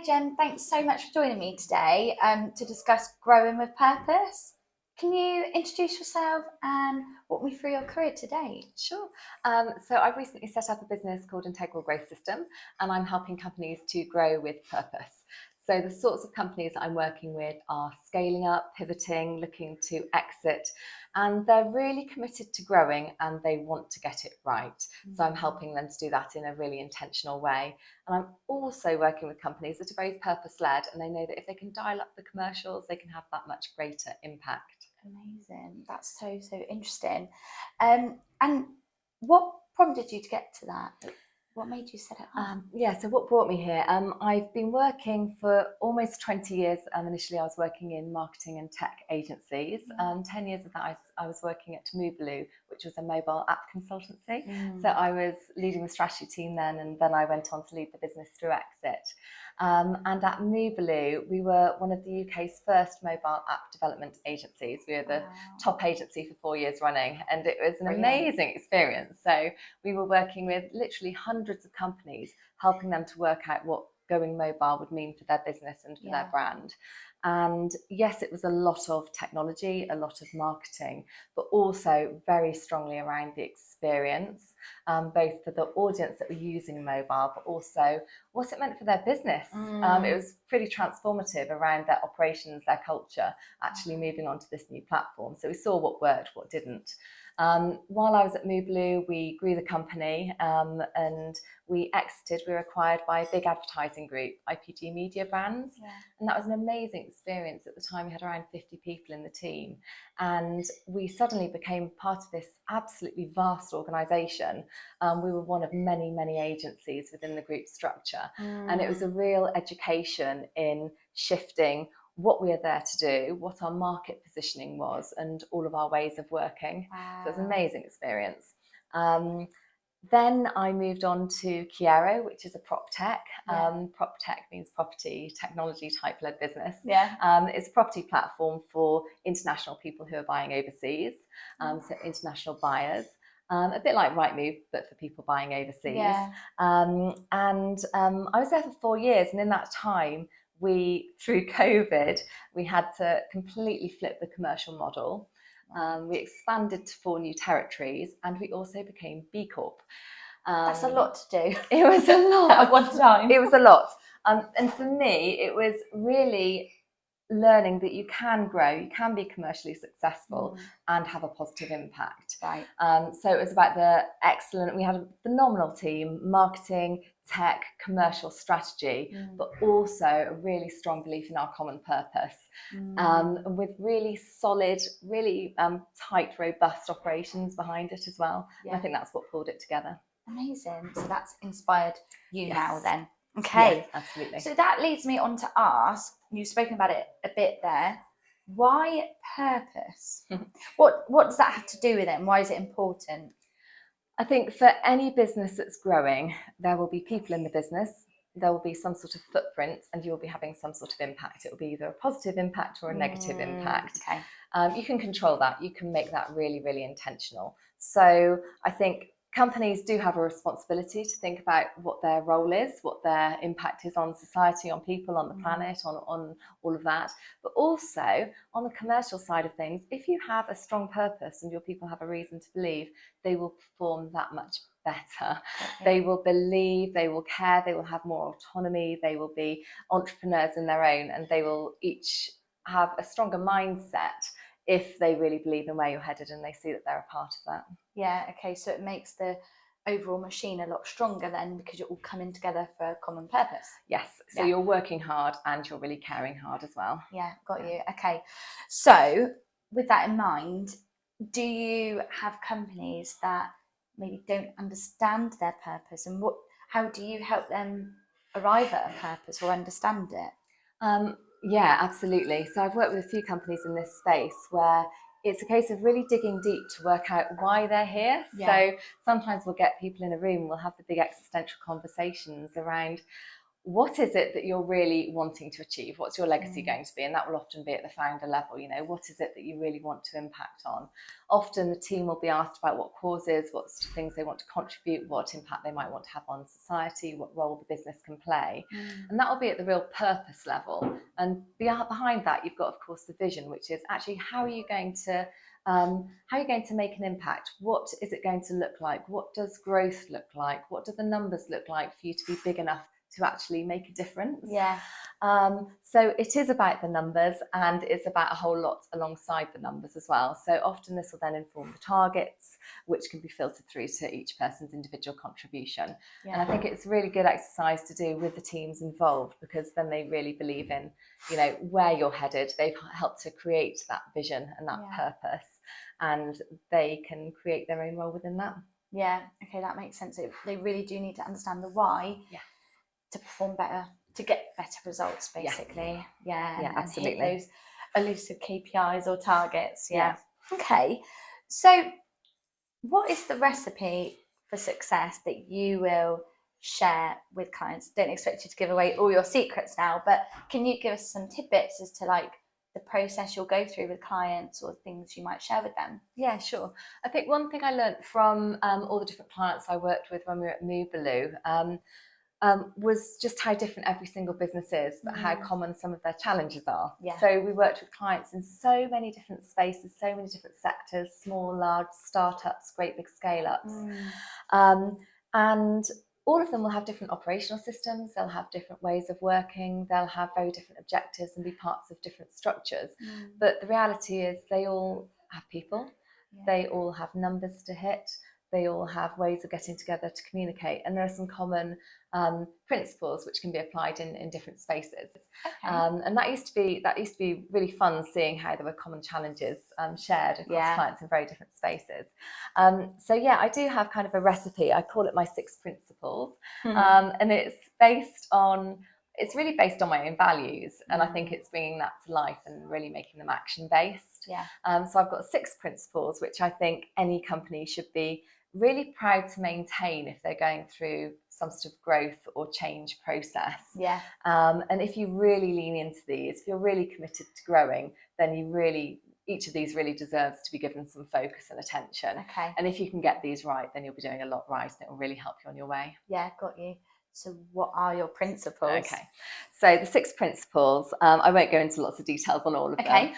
Jen, thanks so much for joining me today to discuss growing with purpose. Can you introduce yourself and walk me through your career to date? Sure. So I've recently set up a business called Integral Growth System, and I'm helping companies to grow with purpose. So the sorts of companies I'm working with are scaling up, pivoting, looking to exit, and they're really committed to growing and they want to get it right. So I'm helping them to do that in a really intentional way. And I'm also working with companies that are very purpose-led, and they know that if they can dial up the commercials, they can have that much greater impact. Amazing. That's so interesting. And what prompted you to get to that? What made you set it up? So what brought me here? I've been working for almost 20 years. Initially, I was working in marketing and tech agencies. 10 years of that, I was working at Moobaloo, which was a mobile app consultancy. So I was leading the strategy team then, and then I went on to lead the business through exit. And at Moobaloo, we were one of the UK's first mobile app development agencies. We were the top agency for 4 years running, and it was an amazing experience. So we were working with literally hundreds of companies, helping them to work out what going mobile would mean for their business and for their brand. And yes, it was a lot of technology, a lot of marketing, but also very strongly around the experience, both for the audience that were using mobile, but also what it meant for their business. It was pretty transformative around their operations, their culture, actually moving on to this new platform. So we saw what worked, what didn't. While I was at Moobaloo, we grew the company and we exited. We were acquired by a big advertising group, IPG Media Brands. And that was an amazing experience. At the time, we had around 50 people in the team. And we suddenly became part of this absolutely vast organisation. We were one of many, many agencies within the group structure. And it was a real education in shifting what we are there to do, what our market positioning was, and all of our ways of working. So it was an amazing experience. Then I moved on to TekCurious, which is a prop tech. Prop tech means property technology type led business. It's a property platform for international people who are buying overseas, so international buyers. A bit like Rightmove, but for people buying overseas. I was there for 4 years, and in that time, through COVID, we had to completely flip the commercial model. We expanded to 4 new territories, and we also became B Corp. That's a lot to do. It was a lot. At one time. It was a lot. And for me, it was really learning that you can grow, you can be commercially successful and have a positive impact. So it was about we had a phenomenal team, marketing, tech, commercial strategy, but also a really strong belief in our common purpose. With really solid, really tight, robust operations behind it as well. And I think that's what pulled it together. Amazing. So that's inspired you now then. Okay. Yes, absolutely. So that leads me on to ask, you've spoken about it a bit there, why purpose? What does that have to do with it, and why is it important? I think for any business that's growing, there will be people in the business, there will be some sort of footprint, and you'll be having some sort of impact. It will be either a positive impact or a negative impact. You can control that. You can make that really, really intentional. So I think companies do have a responsibility to think about what their role is, what their impact is on society, on people, on the planet, on all of that. But also on the commercial side of things, if you have a strong purpose and your people have a reason to believe, they will perform that much better. They will believe, they will care, they will have more autonomy, they will be entrepreneurs in their own, and they will each have a stronger mindset if they really believe in where you're headed and they see that they're a part of that. So it makes the overall machine a lot stronger then, because you're all coming together for a common purpose. Yes, so you're working hard and you're really caring hard as well. Got you. Okay, so with that in mind, do you have companies that maybe don't understand their purpose, and how do you help them arrive at a purpose or understand it? Yeah, absolutely. So I've worked with a few companies in this space where it's a case of really digging deep to work out why they're here. So sometimes we'll get people in a room, we'll have the big existential conversations around what is it that you're really wanting to achieve? What's your legacy going to be? And that will often be at the founder level. You know, what is it that you really want to impact on? Often the team will be asked about what causes, what things they want to contribute, what impact they might want to have on society, what role the business can play. And that will be at the real purpose level. And behind that, you've got, of course, the vision, which is actually how are you going to make an impact? What is it going to look like? What does growth look like? What do the numbers look like for you to be big enough to actually make a difference? Yeah. So it is about the numbers, and it's about a whole lot alongside the numbers as well. So often this will then inform the targets, which can be filtered through to each person's individual contribution. Yeah. And I think it's a really good exercise to do with the teams involved, because then they really believe in, you know, where you're headed. They've helped to create that vision and that purpose, and they can create their own role within that. Yeah, okay, that makes sense. They really do need to understand the why to perform better, to get better results, basically. Yeah, absolutely. And hit those elusive KPIs or targets. Yeah. Okay, so what is the recipe for success that you will share with clients? Don't expect you to give away all your secrets now, but can you give us some tidbits as to like the process you'll go through with clients or things you might share with them? Yeah, sure. I think one thing I learned from all the different clients I worked with when we were at Moobaloo was just how different every single business is, but how common some of their challenges are. Yeah. So we worked with clients in so many different spaces, so many different sectors, small, large, startups, great big scale-ups. And all of them will have different operational systems, they'll have different ways of working, they'll have very different objectives and be parts of different structures. But the reality is they all have people, they all have numbers to hit, they all have ways of getting together to communicate, and there are some common principles which can be applied in different spaces. And that used to be really fun, seeing how there were common challenges shared across clients in very different spaces. So yeah, I do have kind of a recipe. I call it my 6 principles, and it's really based on my own values, and I think it's bringing that to life and really making them action based. So I've got 6 principles which I think any company should be really proud to maintain if they're going through some sort of growth or change process. And if you really lean into these, if you're really committed to growing, then each of these really deserves to be given some focus and attention. And if you can get these right, then you'll be doing a lot right, and it will really help you on your way. Yeah, got you. So what are your principles? Okay, so the 6 principles, I won't go into lots of details on all of them,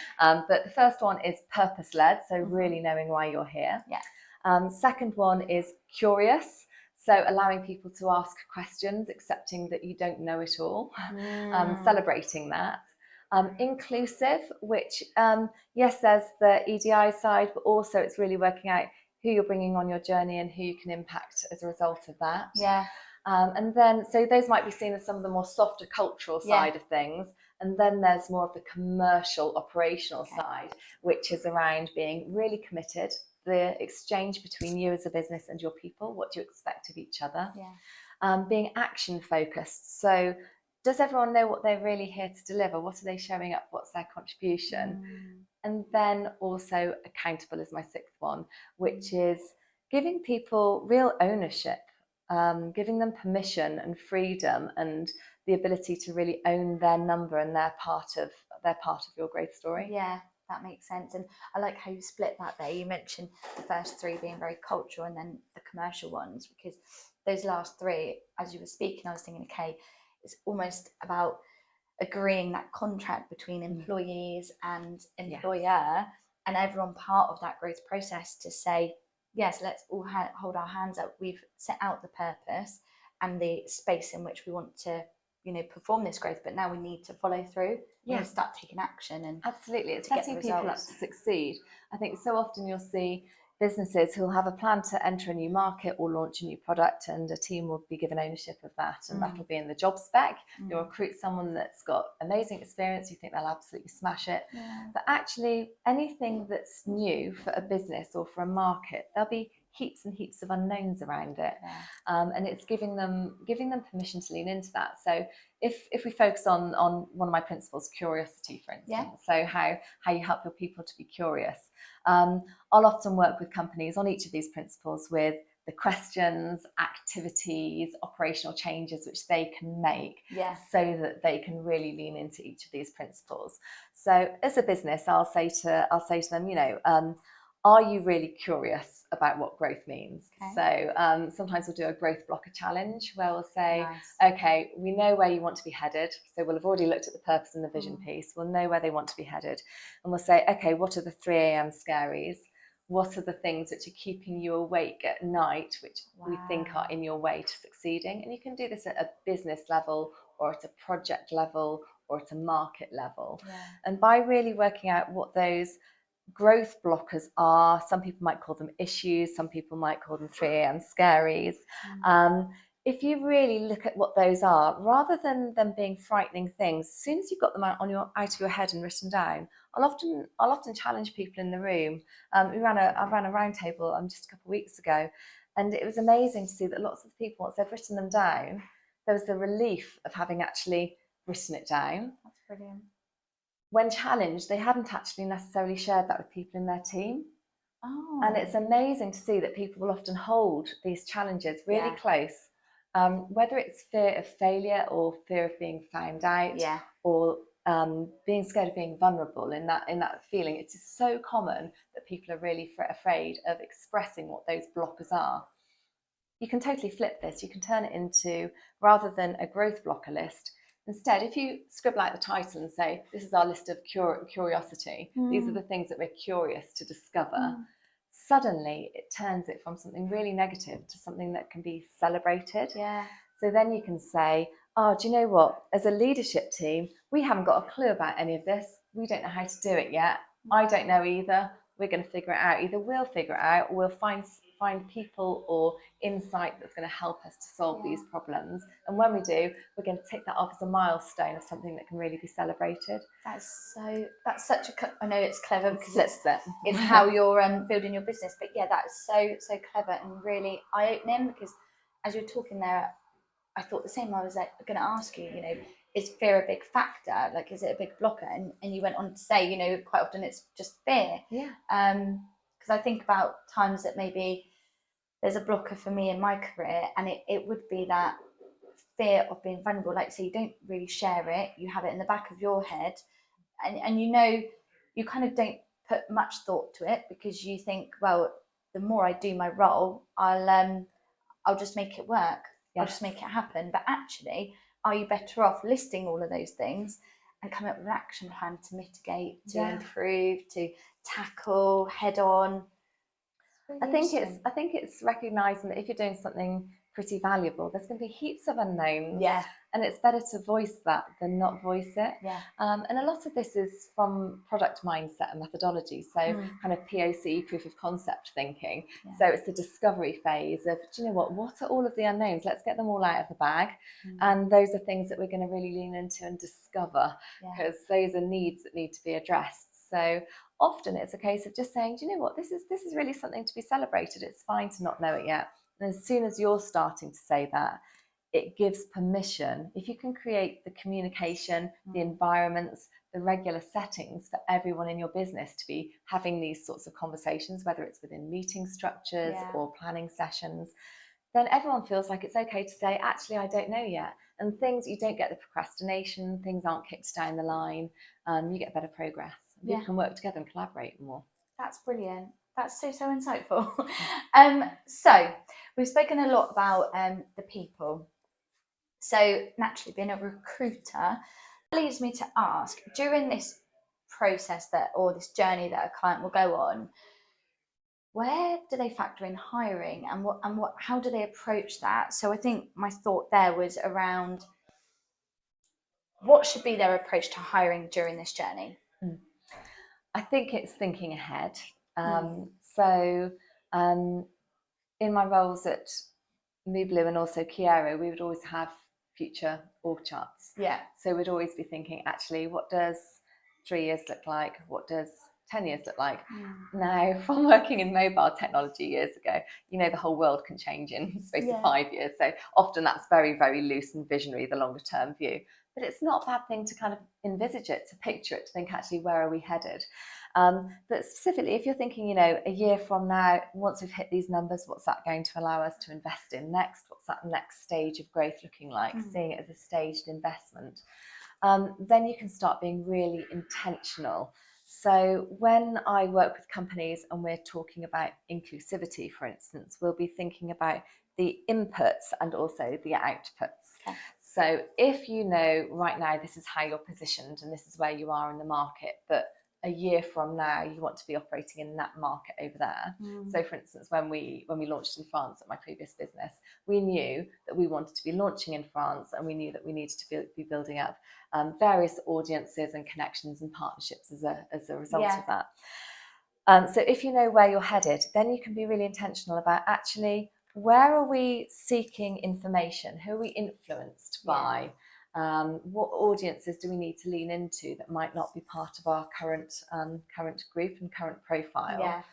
but the first one is purpose-led, so really knowing why you're here. Second one is curious, so allowing people to ask questions, accepting that you don't know it all, celebrating that. Inclusive, which, yes, there's the EDI side, but also it's really working out who you're bringing on your journey and who you can impact as a result of that. And then, so those might be seen as some of the more softer cultural side of things. And then there's more of the commercial, operational side, which is around being really committed, the exchange between you as a business and your people, what do you expect of each other? Being action focused. So does everyone know what they're really here to deliver? What are they showing up? What's their contribution? And then also accountable is my 6th one, which is giving people real ownership, giving them permission and freedom and the ability to really own their number and their part of your growth story. Yeah, that makes sense. And I like how you split that there. You mentioned the first 3 being very cultural and then the commercial ones, because those last 3, as you were speaking, I was thinking, okay, it's almost about agreeing that contract between employees and employer, and everyone part of that growth process to say, yes, let's all hold our hands up. We've set out the purpose and the space in which we want to, perform this growth, but now we need to follow through. We need to start taking action. And absolutely, it's setting people up to succeed. I think so often you'll see businesses who'll have a plan to enter a new market or launch a new product, and a team will be given ownership of that, and that'll be in the job spec. You'll recruit someone that's got amazing experience, you think they'll absolutely smash it. But actually, anything that's new for a business or for a market, there'll be heaps and heaps of unknowns around it, and it's giving them permission to lean into that. So if we focus on one of my principles, curiosity, for instance, so how you help your people to be curious. I'll often work with companies on each of these principles with the questions, activities, operational changes which they can make, so that they can really lean into each of these principles. So as a business, I'll say to them, you know, are you really curious about what growth means? So sometimes we'll do a growth blocker challenge where we'll say, okay, we know where you want to be headed. So we'll have already looked at the purpose and the vision piece. We'll know where they want to be headed. And we'll say, okay, what are the 3 a.m. scaries? What are the things which are keeping you awake at night, which we think are in your way to succeeding? And you can do this at a business level, or at a project level, or at a market level. And by really working out what those growth blockers are, some people might call them issues, some people might call them 3 a.m. scaries. If you really look at what those are, rather than them being frightening things, as soon as you've got them out of your head and written down, I'll often challenge people in the room. I ran a round table just a couple of weeks ago, and it was amazing to see that lots of people, once they've written them down, there was the relief of having actually written it down. That's brilliant. When challenged, they hadn't actually necessarily shared that with people in their team. And it's amazing to see that people will often hold these challenges really close, whether it's fear of failure or fear of being found out, or being scared of being vulnerable in that feeling. It's just so common that people are really afraid of expressing what those blockers are. You can totally flip this. You can turn it into, rather than a growth blocker list, instead, if you scribble out the title and say, this is our list of curiosity, these are the things that we're curious to discover, suddenly it turns it from something really negative to something that can be celebrated. So then you can say, oh, do you know what? As a leadership team, we haven't got a clue about any of this. We don't know how to do it yet. I don't know either. We're going to figure it out. Either we'll figure it out, or we'll find people or insight that's going to help us to solve these problems. And when we do, we're going to take that off as a milestone of something that can really be celebrated. That's such a, I know it's clever because it's how you're building your business, but that's so clever and really eye-opening, because as you're talking there, I thought the same. I was like going to ask you, is fear a big factor? Like, is it a big blocker? And you went on to say, quite often it's just fear. Because I think about times that maybe there's a blocker for me in my career, and it would be that fear of being vulnerable. Like, so you don't really share it, you have it in the back of your head, and you kind of don't put much thought to it, because you think, well, the more I do my role, I'll just make it work. I'll just make it happen. But actually, are you better off listing all of those things and coming up with an action plan to mitigate, to improve, to tackle head on? I think it's recognizing that if you're doing something pretty valuable, there's going to be heaps of unknowns. And it's better to voice that than not voice it. And a lot of this is from product mindset and methodology. So kind of POC, proof of concept thinking. So it's the discovery phase of, do you know what are all of the unknowns? Let's get them all out of the bag. And those are things that we're going to really lean into and discover, because those are needs that need to be addressed. So often it's a case of just saying, do you know what, this is really something to be celebrated. It's fine to not know it yet. And as soon as you're starting to say that, it gives permission. If you can create the communication, the environments, the regular settings for everyone in your business to be having these sorts of conversations, whether it's within meeting structures or planning sessions, then everyone feels like it's okay to say, actually, I don't know yet. And things, you don't get the procrastination, things aren't kicked down the line, you get better progress. People can work together and collaborate more. That's brilliant. That's so insightful. So we've spoken a lot about the people. So naturally, being a recruiter leads me to ask, during this process or this journey that a client will go on, where do they factor in hiring, and how do they approach that? So I think my thought there was around what should be their approach to hiring during this journey. I think it's thinking ahead. So in my roles at Mooblu and also Kiero, we would always have future org charts. So we'd always be thinking, actually, what does 3 years look like? What does 10 years look like? Now, from working in mobile technology years ago, the whole world can change in the space of 5 years. So often that's very, very loose and visionary, the longer term view. but it's not a bad thing to kind of envisage it, to picture it, to think actually where are we headed. But specifically, if you're thinking, you know, a year from now, once we've hit these numbers, what's that going to allow us to invest in next? What's that next stage of growth looking like? Seeing it as a staged investment. Then you can start being really intentional. So when I work with companies and we're talking about inclusivity, for instance, we'll be thinking about the inputs and also the outputs. Okay. So if you know right now this is how you're positioned and this is where you are in the market, but a year from now you want to be operating in that market over there. So for instance, when we launched in France at my previous business, we knew that we wanted to be launching in France, and we knew that we needed to be building up various audiences and connections and partnerships as a result of that. So if you know where you're headed, then you can be really intentional about actually where are we seeking information, who are we influenced by, what audiences do we need to lean into that might not be part of our current group and current profile.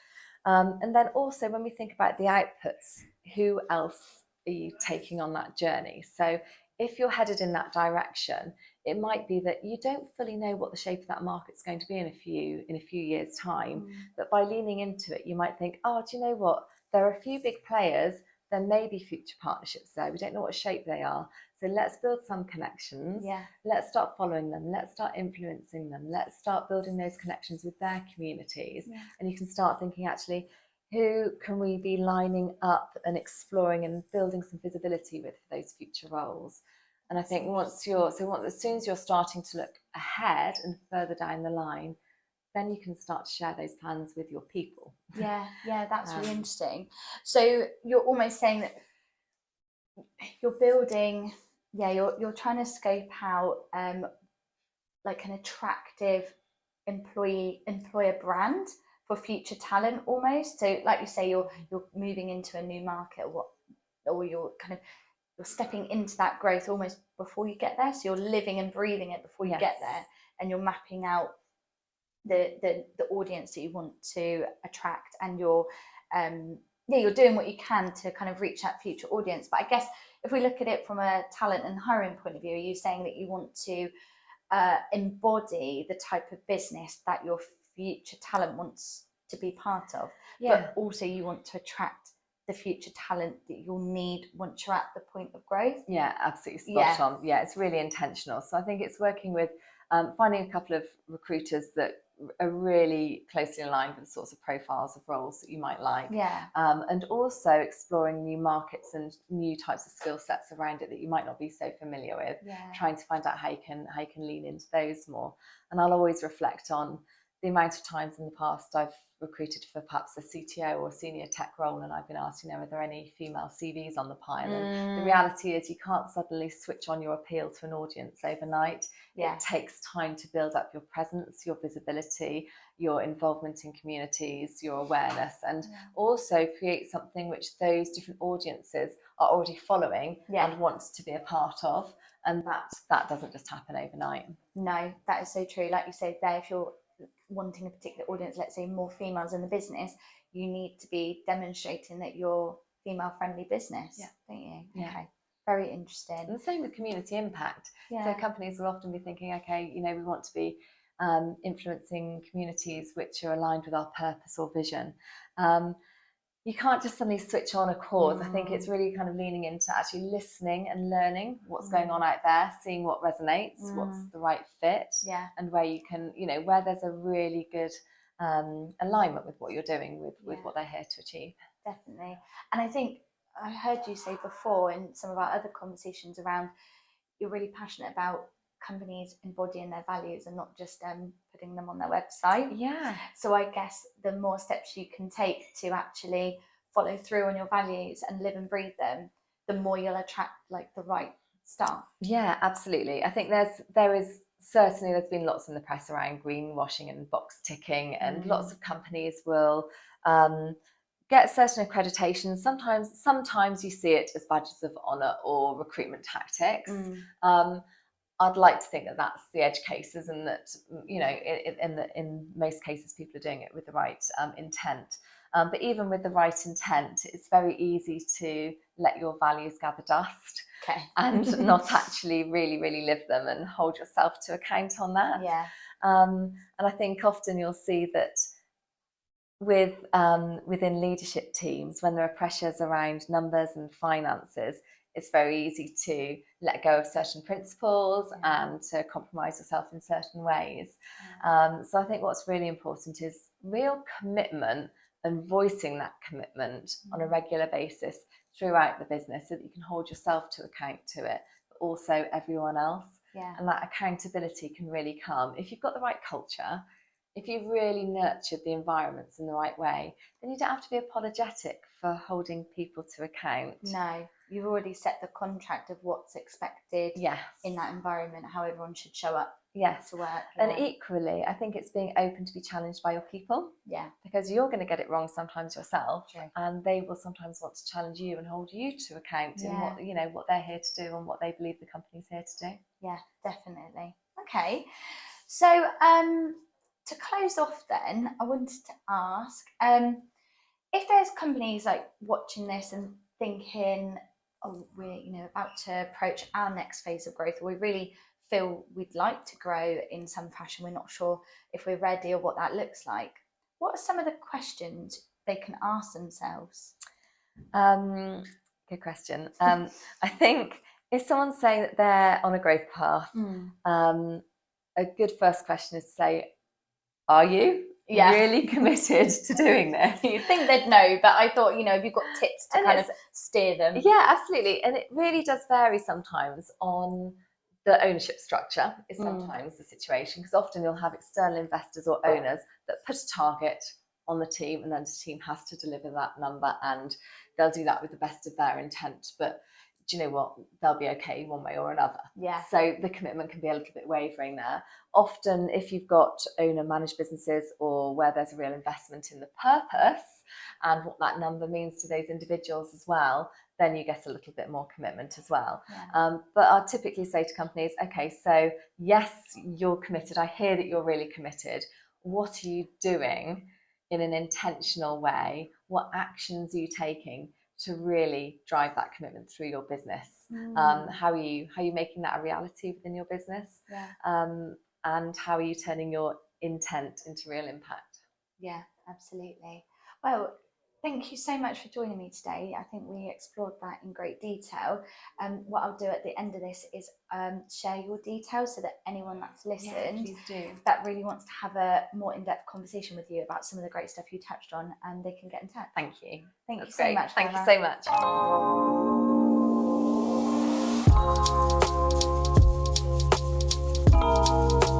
And then also when we think about the outputs, who else are you taking on that journey? So if you're headed in that direction, it might be that you don't fully know what the shape of that market's going to be in a few years' time. But by leaning into it, you might think, oh, do you know what? There are a few big players. There may be future partnerships there. We don't know what shape they are. So let's build some connections. Let's start following them. Let's start influencing them. Let's start building those connections with their communities. And you can start thinking, actually, who can we be lining up and exploring and building some visibility with for those future roles? And I think as soon as you're starting to look ahead and further down the line, then you can start to share those plans with your people. That's really interesting. So you're almost saying that you're building, you're trying to scope out like an attractive employer brand for future talent almost. So like you say, you're moving into a new market, or you're stepping into that growth almost before you get there. So you're living and breathing it before you get there, and you're mapping out the audience that you want to attract, and you're doing what you can to kind of reach that future audience. But I guess if we look at it from a talent and hiring point of view, are you saying that you want to embody the type of business that your future talent wants to be part of, but also you want to attract the future talent that you'll need once you're at the point of growth? Absolutely spot on. It's really intentional. So I think it's working with finding a couple of recruiters that are really closely aligned with the sorts of profiles of roles that you might like, and also exploring new markets and new types of skill sets around it that you might not be so familiar with, trying to find out how you can lean into those more. And I'll always reflect on the amount of times in the past I've recruited for perhaps a CTO or senior tech role, and I've been asked, are there any female CVs on the pile? And the reality is you can't suddenly switch on your appeal to an audience overnight. It takes time to build up your presence, your visibility, your involvement in communities, your awareness, and also create something which those different audiences are already following and want to be a part of. And that doesn't just happen overnight. No, that is so true. Like you said there, if you're wanting a particular audience, let's say more females in the business, you need to be demonstrating that you're female friendly business, don't you? Okay, very interesting. And the same with community impact. So companies will often be thinking, okay, we want to be influencing communities which are aligned with our purpose or vision. You can't just suddenly switch on a cause. I think it's really kind of leaning into actually listening and learning what's going on out there, seeing what resonates, what's the right fit, and where you can, where there's a really good alignment with what you're doing, with what they're here to achieve. Definitely. And I think I heard you say before in some of our other conversations around, you're really passionate about companies embodying their values and not just putting them on their website. So I guess the more steps you can take to actually follow through on your values and live and breathe them, the more you'll attract the right staff. Absolutely. I think there's been lots in the press around greenwashing and box ticking, and lots of companies will get certain accreditations. Sometimes you see it as badges of honor or recruitment tactics. I'd like to think that that's the edge cases, and that in most cases people are doing it with the right intent. But even with the right intent, it's very easy to let your values gather dust and not actually really live them and hold yourself to account on that. Yeah. And I think often you'll see that within leadership teams, when there are pressures around numbers and finances, it's very easy to let go of certain principles and to compromise yourself in certain ways. So I think what's really important is real commitment and voicing that commitment on a regular basis throughout the business, so that you can hold yourself to account to it, but also everyone else. And that accountability can really come if you've got the right culture. If you've really nurtured the environments in the right way, then you don't have to be apologetic for holding people to account. No, you've already set the contract of what's expected in that environment, how everyone should show up to work. And equally, I think it's being open to be challenged by your people. Because you're going to get it wrong sometimes yourself, and they will sometimes want to challenge you and hold you to account in what they're here to do and what they believe the company's here to do. Yeah, definitely. Okay, so to close off then, I wanted to ask if there's companies like watching this and thinking, oh, we're about to approach our next phase of growth, or we really feel we'd like to grow in some fashion, we're not sure if we're ready or what that looks like. What are some of the questions they can ask themselves? Good question. I think if someone's saying that they're on a growth path, a good first question is to say, are you really committed to doing this? You'd think they'd know, but I thought, if you've got tips to kind of steer them. Yeah, absolutely. And it really does vary sometimes on the ownership structure is sometimes the situation, because often you'll have external investors or owners that put a target on the team, and then the team has to deliver that number, and they'll do that with the best of their intent. But do you know what? They'll be okay one way or another. So the commitment can be a little bit wavering there. Often, if you've got owner-managed businesses, or where there's a real investment in the purpose and what that number means to those individuals as well, then you get a little bit more commitment as well. But I'll typically say to companies, okay, so yes, you're committed. I hear that you're really committed. What are you doing in an intentional way? What actions are you taking to really drive that commitment through your business? How are you making that a reality within your business? And how are you turning your intent into real impact? Yeah, absolutely. Well, thank you so much for joining me today. I think we explored that in great detail. What I'll do at the end of this is share your details, so that anyone that's listened that really wants to have a more in-depth conversation with you about some of the great stuff you touched on, and they can get in touch. Thank you. Thank you so much. Thank you so much.